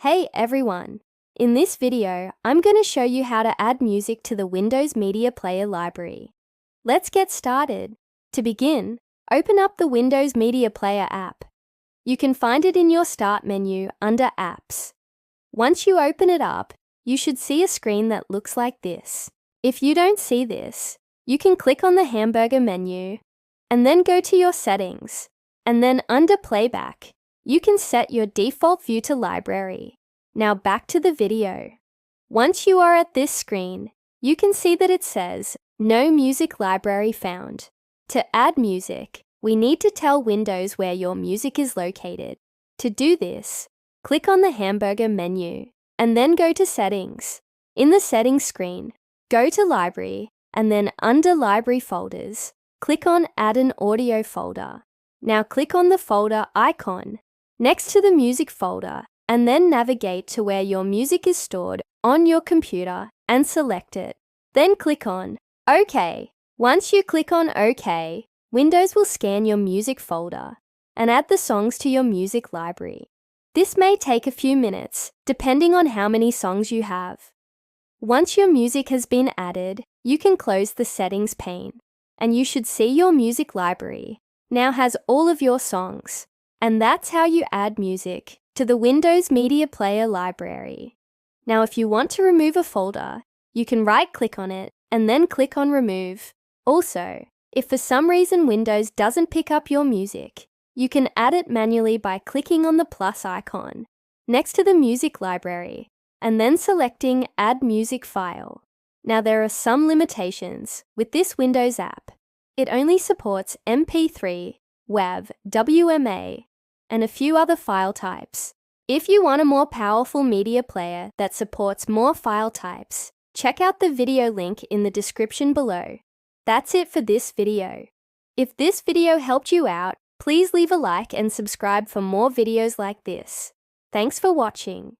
Hey everyone! In this video, I'm going to show you how to add music to the Windows Media Player library. Let's get started. To begin, open up the Windows Media Player app. You can find it in your Start menu under Apps. Once you open it up, you should see a screen that looks like this. If you don't see this, you can click on the hamburger menu and then go to your settings, and then under Playback, you can set your default view to library. Now back to the video. Once you are at this screen, you can see that it says, No Music Library Found. To add music, we need to tell Windows where your music is located. To do this, click on the hamburger menu, and then go to Settings. In the Settings screen, go to Library, and then under Library Folders, click on Add an Audio folder. Now click on the folder icon next to the music folder, and then navigate to where your music is stored on your computer and select it. Then click on OK. Once you click on OK, Windows will scan your music folder and add the songs to your music library. This may take a few minutes, depending on how many songs you have. Once your music has been added, you can close the Settings pane, and you should see your music library now has all of your songs. And that's how you add music to the Windows Media Player library. Now, if you want to remove a folder, you can right-click on it and then click on Remove. Also, if for some reason Windows doesn't pick up your music, you can add it manually by clicking on the plus icon next to the music library and then selecting Add Music File. Now, there are some limitations with this Windows app. It only supports MP3, WAV, WMA, and a few other file types. If you want a more powerful media player that supports more file types, check out the video link in the description below. That's it for this video. If this video helped you out, please leave a like and subscribe for more videos like this. Thanks for watching.